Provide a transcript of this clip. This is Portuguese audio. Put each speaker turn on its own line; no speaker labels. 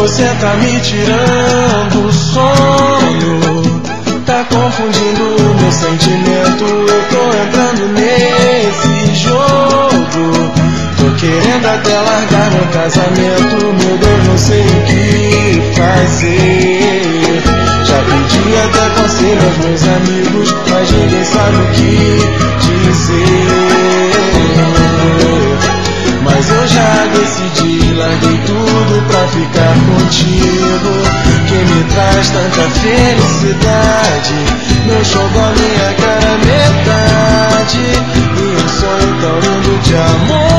Você tá me tirando o sono, tá confundindo o meu sentimento. Eu tô entrando nesse jogo, tô querendo até largar meu casamento. Meu Deus, não sei o que fazer. Já pedi até conselho aos meus amigos, mas ninguém sabe o que dizer. Mas eu já decidi, larguei tudo pra ficar contigo, que me traz tanta felicidade. Meu xodó, minha cara metade, e um sonho tão lindo de amor.